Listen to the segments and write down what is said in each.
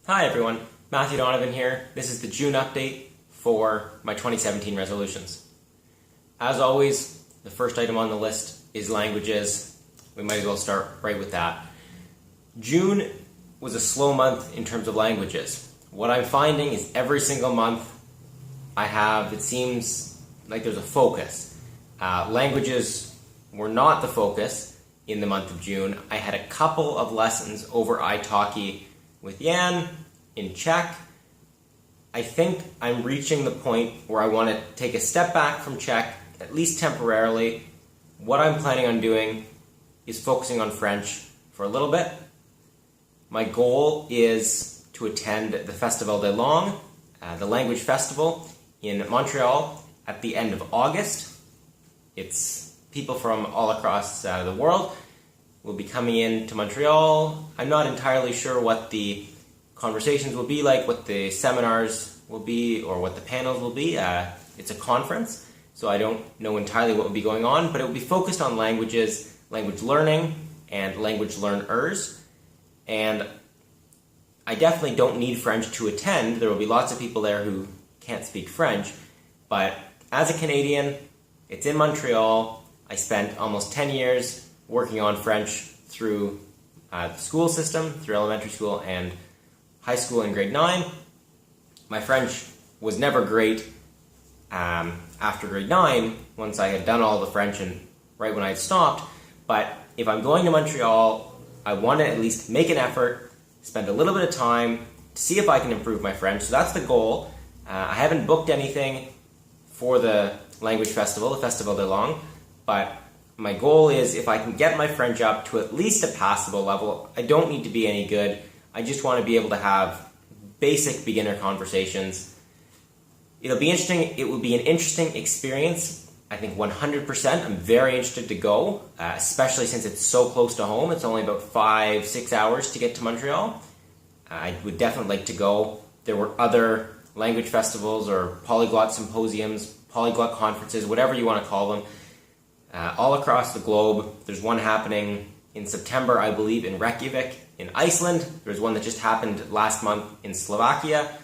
Hi everyone, Matthew Donovan here. This is the June update for my 2017 resolutions. As always, the first item on the list is languages. We might as well start right with that. June was a slow month in terms of languages. What I'm finding is every single month it seems like there's a focus. Languages were not the focus in the month of June. I had a couple of lessons over italki with Jan in Czech. I think I'm reaching the point where I want to take a step back from Czech, at least temporarily. What I'm planning on doing is focusing on French for a little bit. My goal is to attend the Festival des Langues, the language festival in Montreal at the end of August. It's people from all across the world will be coming in to Montreal. I'm not entirely sure what the conversations will be like, what the seminars will be, or what the panels will be. It's a conference, so I don't know entirely what will be going on, but it will be focused on languages, language learning, and language learners. And I definitely don't need French to attend. There will be lots of people there who can't speak French, but as a Canadian, it's in Montreal. I spent almost 10 years working on French through the school system, through elementary school and high school in grade 9. My French was never great after grade 9, once I had done all the French and right when I had stopped. But if I'm going to Montreal, I want to at least make an effort, spend a little bit of time to see if I can improve my French. So that's the goal. I haven't booked anything for the language festival, the Festival des Langues, but my goal is if I can get my French up to at least a passable level. I don't need to be any good. I just want to be able to have basic beginner conversations. It'll be interesting. It will be an interesting experience. I think 100%. I'm very interested to go, especially since it's so close to home. It's only about 5-6 hours to get to Montreal. I would definitely like to go. There were other language festivals or polyglot symposiums, polyglot conferences, whatever you want to call them, all across the globe. There's one happening in September, I believe, in Reykjavik in Iceland. There's one that just happened last month in Slovakia.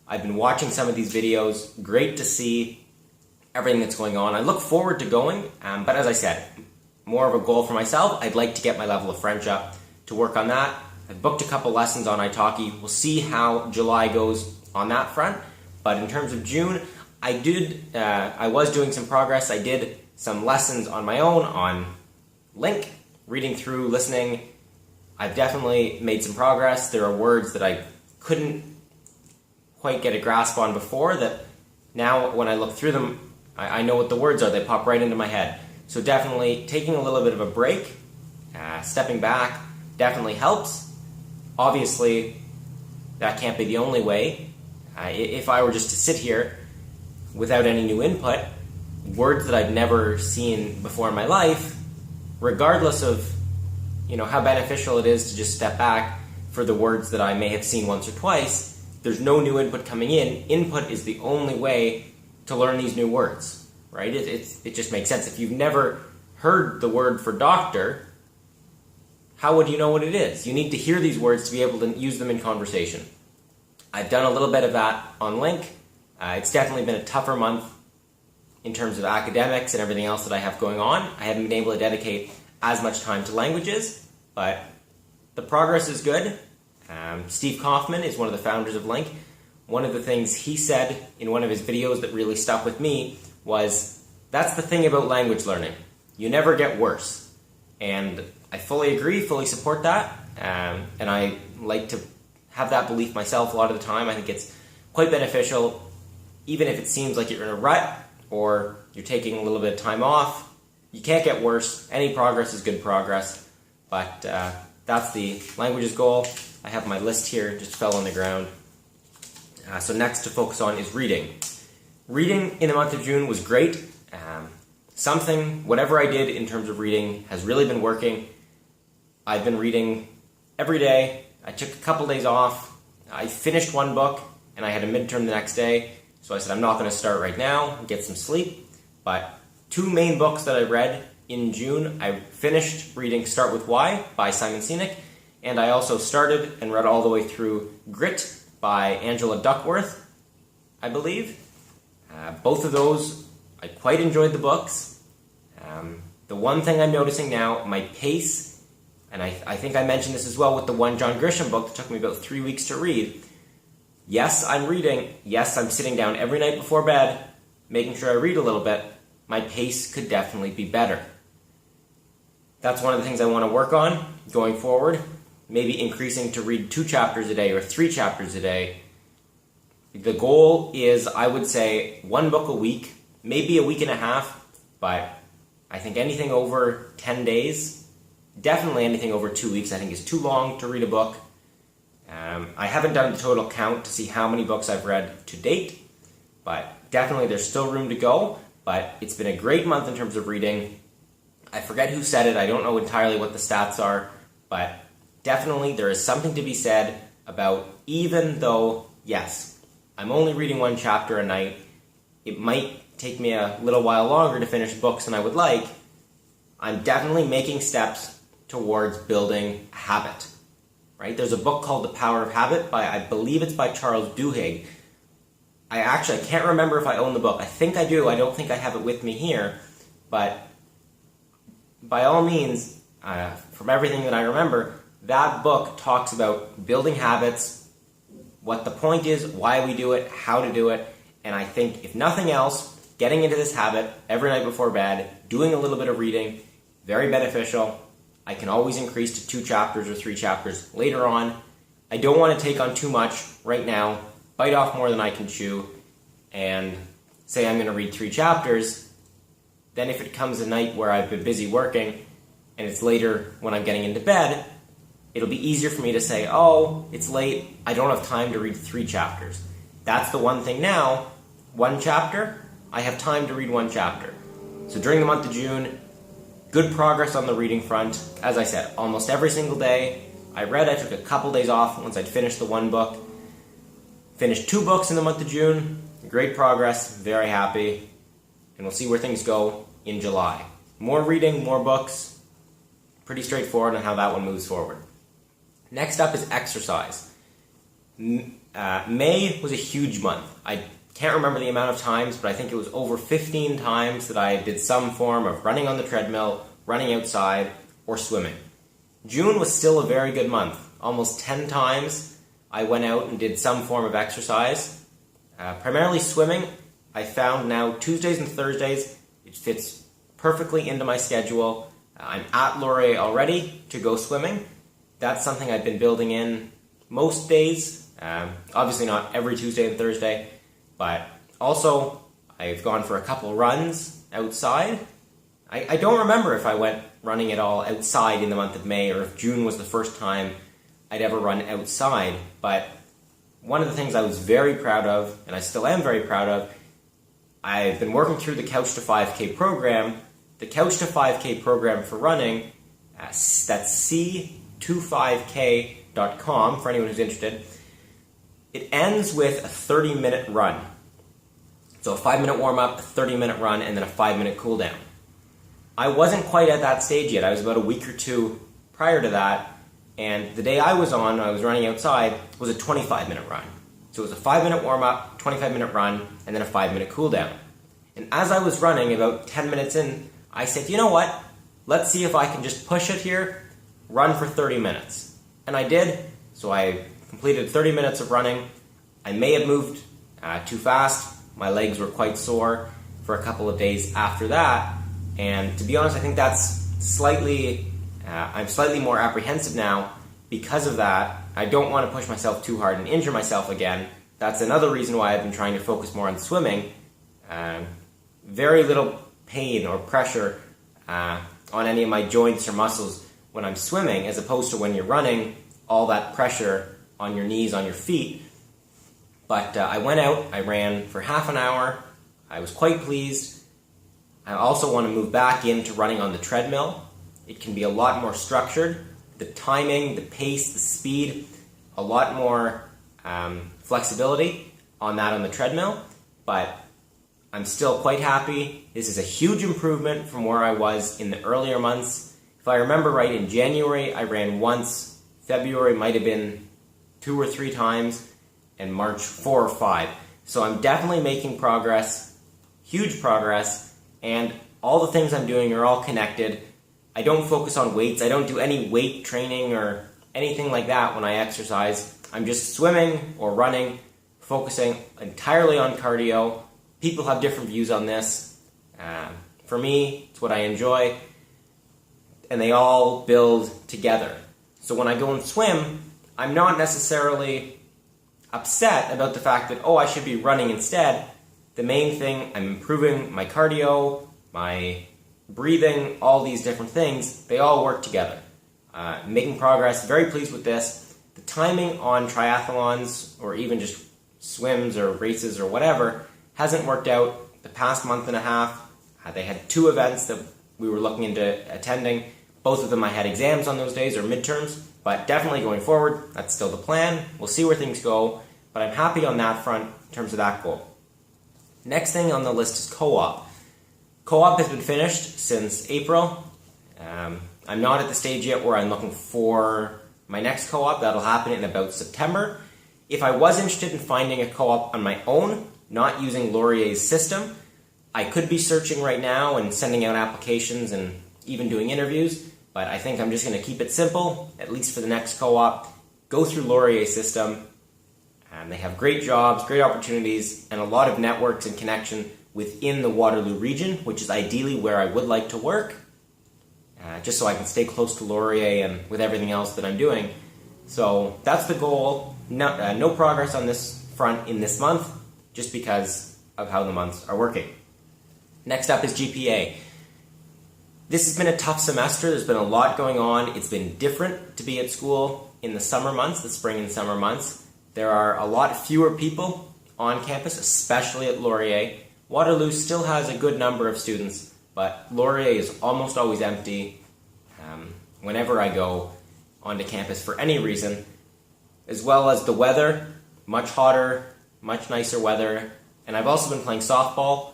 I've been watching some of these videos. Great to see everything that's going on. I look forward to going, but as I said, more of a goal for myself. I'd like to get my level of French up to work on that. I've booked a couple lessons on italki. We'll see how July goes on that front. But in terms of June, I was doing some progress. I did some lessons on my own on Link, reading through, listening. I've definitely made some progress. There are words that I couldn't quite get a grasp on before that now when I look through them, I know what the words are. They pop right into my head. So definitely taking a little bit of a break, stepping back, definitely helps. Obviously, that can't be the only way. If I were just to sit here without any new input, words that I've never seen before in my life, regardless of how beneficial it is to just step back for the words that I may have seen once or twice, there's no new input coming in. Input is the only way to learn these new words, right? It just makes sense. If you've never heard the word for doctor, how would you know what it is? You need to hear these words to be able to use them in conversation. I've done a little bit of that on Link. It's definitely been a tougher month in terms of academics and everything else that I have going on. I haven't been able to dedicate as much time to languages, but the progress is good. Steve Kaufman is one of the founders of Link. One of the things he said in one of his videos that really stuck with me was, that's the thing about language learning. You never get worse. And I fully agree, fully support that. And I like to have that belief myself a lot of the time. I think it's quite beneficial, even if it seems like you're in a rut or you're taking a little bit of time off. You can't get worse. Any progress is good progress. But that's the languages goal. I have my list here, just fell on the ground. So next to focus on is reading. Reading in the month of June was great. Whatever I did in terms of reading has really been working. I've been reading every day. I took a couple days off. I finished one book and I had a midterm the next day. So I said, I'm not going to start right now, get some sleep. But 2 main books that I read in June, I finished reading Start With Why by Simon Sinek, And I also started and read all the way through Grit by Angela Duckworth, I believe. Both of those, I quite enjoyed the books. The one thing I'm noticing now, my pace, and I think I mentioned this as well with the one John Grisham book that took me about 3 weeks to read. Yes, I'm reading. Yes, I'm sitting down every night before bed, making sure I read a little bit. My pace could definitely be better. That's one of the things I want to work on going forward. Maybe increasing to read 2 chapters a day or 3 chapters a day. The goal is, I would say, 1 book a week, maybe a week and a half, but I think anything over 10 days, definitely anything over 2 weeks, I think is too long to read a book. I haven't done the total count to see how many books I've read to date, but definitely there's still room to go, but it's been a great month in terms of reading. I forget who said it, I don't know entirely what the stats are, but definitely there is something to be said about, even though, yes, I'm only reading 1 chapter a night, it might take me a little while longer to finish books than I would like, I'm definitely making steps towards building a habit. Right? There's a book called The Power of Habit I believe it's by Charles Duhigg. I can't remember if I own the book. I think I do. I don't think I have it with me here. But by all means, from everything that I remember, that book talks about building habits, what the point is, why we do it, how to do it, and I think, if nothing else, getting into this habit every night before bed, doing a little bit of reading, very beneficial. I can always increase to 2 chapters or 3 chapters later on. I don't want to take on too much right now, bite off more than I can chew, and say I'm going to read 3 chapters. Then if it comes a night where I've been busy working, and it's later when I'm getting into bed, it'll be easier for me to say, oh, it's late, I don't have time to read 3 chapters. That's the one thing now, 1 chapter, I have time to read 1 chapter. So during the month of June, good progress on the reading front. As I said, almost every single day. I took a couple days off once I'd finished the 1 book. Finished 2 books in the month of June. Great progress, very happy. And we'll see where things go in July. More reading, more books. Pretty straightforward on how that one moves forward. Next up is exercise. May was a huge month. I can't remember the amount of times, but I think it was over 15 times that I did some form of running on the treadmill, running outside, or swimming. June was still a very good month. Almost 10 times I went out and did some form of exercise. Primarily swimming. I found now Tuesdays and Thursdays, it fits perfectly into my schedule. I'm at Laurier already to go swimming. That's something I've been building in most days. Obviously not every Tuesday and Thursday. But also, I've gone for a couple runs outside. I don't remember if I went running at all outside in the month of May, or if June was the first time I'd ever run outside. But one of the things I was very proud of, and I still am very proud of, I've been working through the Couch to 5K program. The Couch to 5K program for running, that's c25k.com for anyone who's interested. It ends with a 30-minute run. So a 5-minute warm-up, a 30-minute run, and then a 5-minute cool-down. I wasn't quite at that stage yet. I was about a week or 2 prior to that, and the day I was running outside, was a 25-minute run. So it was a 5-minute warm-up, 25-minute run, and then a 5-minute cool-down. And as I was running, about 10 minutes in, I said, you know what? Let's see if I can just push it here, run for 30 minutes. And I did, so I completed 30 minutes of running. I may have moved too fast. My legs were quite sore for a couple of days after that. And to be honest, I think that's I'm slightly more apprehensive now because of that. I don't want to push myself too hard and injure myself again. That's another reason why I've been trying to focus more on swimming. Very little pain or pressure on any of my joints or muscles when I'm swimming, as opposed to when you're running, all that pressure on your knees, on your feet. But I went out, I ran for half an hour, I was quite pleased. I also want to move back into running on the treadmill. It can be a lot more structured. The timing, the pace, the speed, a lot more flexibility on that on the treadmill. But I'm still quite happy. This is a huge improvement from where I was in the earlier months. If I remember right, in January I ran once February might have been 2 or 3 times, and March 4 or 5. So I'm definitely making progress, huge progress, and all the things I'm doing are all connected. I don't focus on weights. I don't do any weight training or anything like that when I exercise. I'm just swimming or running, focusing entirely on cardio. People have different views on this. For me, it's what I enjoy, and they all build together. So when I go and swim, I'm not necessarily upset about the fact that, I should be running instead. The main thing, I'm improving my cardio, my breathing, all these different things, they all work together. Making progress, very pleased with this. The timing on triathlons, or even just swims or races or whatever, hasn't worked out the past month and a half. They had 2 events that we were looking into attending. Both of them I had exams on those days, or midterms, but definitely going forward, that's still the plan. We'll see where things go, but I'm happy on that front in terms of that goal. Next thing on the list is co-op. Co-op has been finished since April. I'm not at the stage yet where I'm looking for my next co-op. That'll happen in about September. If I was interested in finding a co-op on my own, not using Laurier's system, I could be searching right now and sending out applications and even doing interviews, but I think I'm just going to keep it simple, at least for the next co-op. Go through Laurier's system, and they have great jobs, great opportunities, and a lot of networks and connection within the Waterloo region, which is ideally where I would like to work, just so I can stay close to Laurier and with everything else that I'm doing. So that's the goal. No progress on this front in this month, just because of how the months are working. Next up is GPA. This has been a tough semester. There's been a lot going on. It's been different to be at school in the summer months, the spring and summer months. There are a lot fewer people on campus, especially at Laurier. Waterloo still has a good number of students, but Laurier is almost always empty whenever I go onto campus for any reason, as well as the weather, much hotter, much nicer weather, and I've also been playing softball.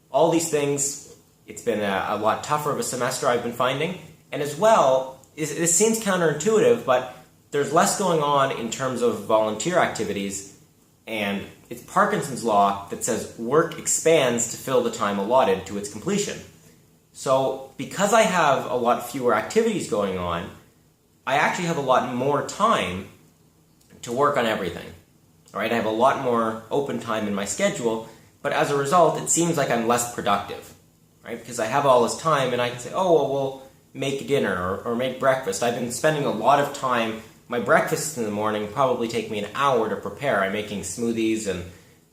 All these things, it's been a lot tougher of a semester I've been finding, and as well, this seems counterintuitive, but there's less going on in terms of volunteer activities, and it's Parkinson's law that says work expands to fill the time allotted to its completion. So because I have a lot fewer activities going on, I actually have a lot more time to work on everything. All right, I have a lot more open time in my schedule, but as a result, it seems like I'm less productive, right? Because I have all this time, and I can say, we'll make dinner or make breakfast. I've been spending a lot of time. My breakfasts in the morning probably take me an hour to prepare. I'm making smoothies and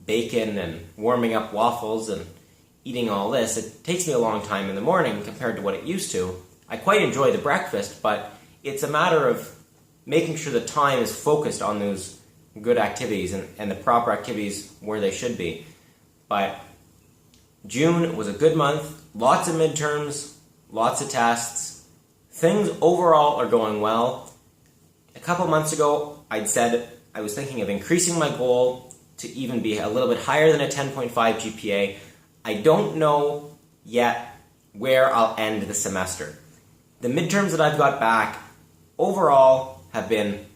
bacon and warming up waffles and eating all this. It takes me a long time in the morning compared to what it used to. I quite enjoy the breakfast, but it's a matter of making sure the time is focused on those good activities and the proper activities where they should be. But June was a good month, lots of midterms, lots of tests. Things overall are going well. A couple months ago, I'd said I was thinking of increasing my goal to even be a little bit higher than a 10.5 GPA. I don't know yet where I'll end the semester. The midterms that I've got back overall have been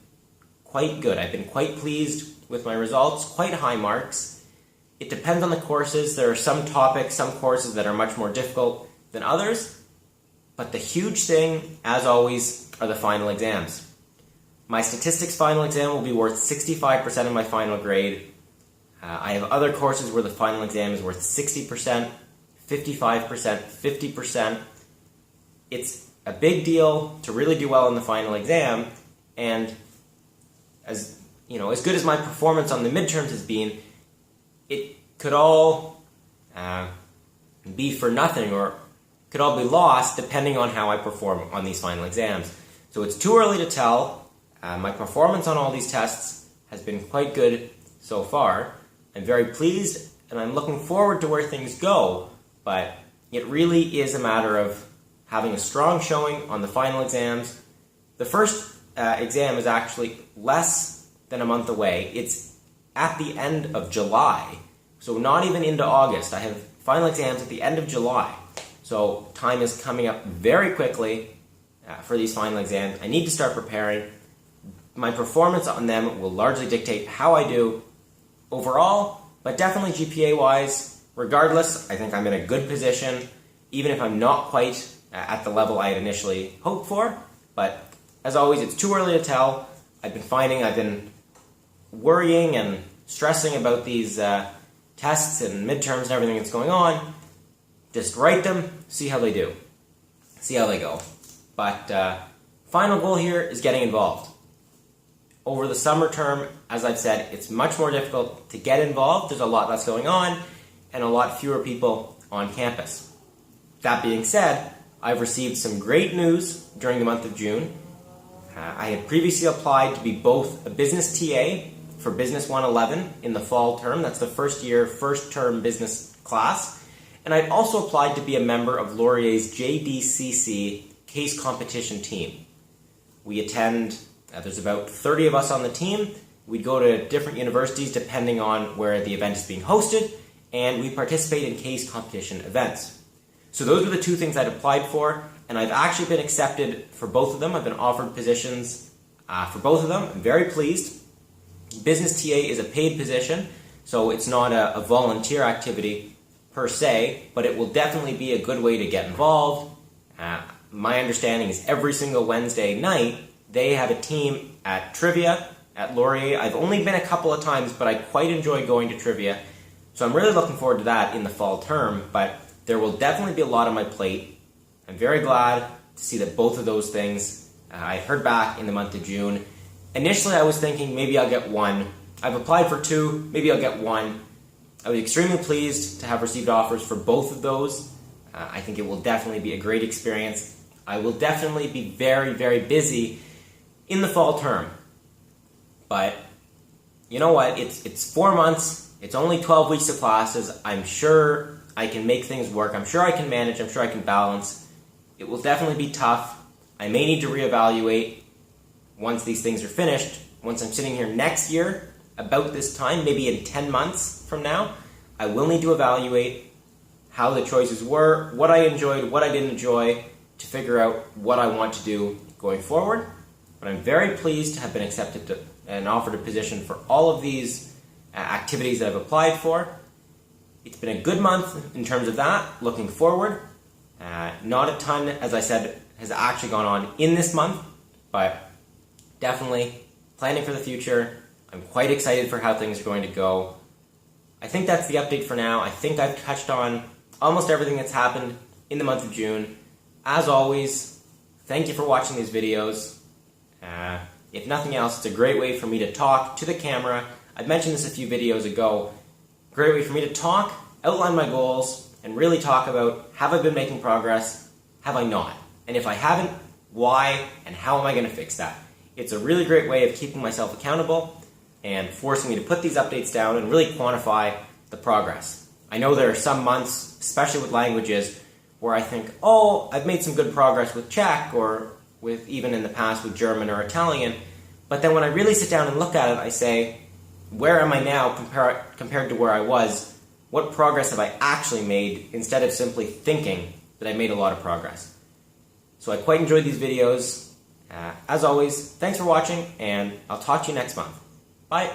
quite good. I've been quite pleased with my results, quite high marks. It depends on the courses. There are some topics, some courses that are much more difficult than others, but the huge thing, as always, are the final exams. My statistics final exam will be worth 65% of my final grade. I have other courses where the final exam is worth 60%, 55%, 50%. It's a big deal to really do well in the final exam, and as good as my performance on the midterms has been, it could all be for nothing, or could all be lost depending on how I perform on these final exams. So it's too early to tell. My performance on all these tests has been quite good so far. I'm very pleased, and I'm looking forward to where things go, but it really is a matter of having a strong showing on the final exams. The first exam is actually less than a month away. It's at the end of July, so not even into August. I have final exams at the end of July, so time is coming up very quickly for these final exams. I need to start preparing. my performance on them will largely dictate how I do overall, but definitely GPA-wise, regardless, I think I'm in a good position, even if I'm not quite at the level I had initially hoped for. But as always, it's too early to tell. I've been worrying and stressing about these tests and midterms and everything that's going on. Just write them, see how they do, see how they go. But final goal here is getting involved. Over the summer term, as I've said, it's much more difficult to get involved. There's a lot that's going on and a lot fewer people on campus. That being said, I've received some great news during the month of June. I had previously applied to be both a business TA for Business 111 in the fall term. That's the first year, first term business class. And I'd also applied to be a member of Laurier's JDCC case competition team. We attend, there's about 30 of us on the team. We'd go to different universities depending on where the event is being hosted, and we participate in case competition events. So those were the two things I'd applied for, and I've actually been accepted for both of them. I've been offered positions for both of them. I'm very pleased. Business TA is a paid position, so it's not a volunteer activity per se, but it will definitely be a good way to get involved. My understanding is every single Wednesday night, they have a team at trivia at Laurier. I've only been a couple of times, but I quite enjoy going to trivia. So I'm really looking forward to that in the fall term, but there will definitely be a lot on my plate. I'm very glad to see that both of those things, I heard back in the month of June. Initially, I was thinking maybe I'll get one. I've applied for two, maybe I'll get one. I was extremely pleased to have received offers for both of those. I think it will definitely be a great experience. I will definitely be very, very busy in the fall term. But you know what? It's 4 months. It's only 12 weeks of classes. I'm sure I can make things work. I'm sure I can manage. I'm sure I can balance. It will definitely be tough. I may need to reevaluate once these things are finished. Once I'm sitting here next year, about this time, maybe in 10 months from now, I will need to evaluate how the choices were, what I enjoyed, what I didn't enjoy, to figure out what I want to do going forward. But I'm very pleased to have been accepted to, and offered a position for all of these activities that I've applied for. It's been a good month in terms of that, looking forward. Not a ton, as I said, has actually gone on in this month, but definitely planning for the future. I'm quite excited for how things are going to go. I think that's the update for now. I think I've touched on almost everything that's happened in the month of June. As always, thank you for watching these videos. If nothing else, it's a great way for me to talk to the camera. I've mentioned this a few videos ago. Great way for me to talk, outline my goals, and really talk about, have I been making progress? Have I not? And if I haven't, why and how am I going to fix that? It's a really great way of keeping myself accountable and forcing me to put these updates down and really quantify the progress. I know there are some months, especially with languages, where I think, oh, I've made some good progress with Czech or with even in the past with German or Italian, but then when I really sit down and look at it, I say, where am I now compared to where I was? What progress have I actually made instead of simply thinking that I made a lot of progress? So I quite enjoyed these videos. As always, thanks for watching, and I'll talk to you next month. Bye.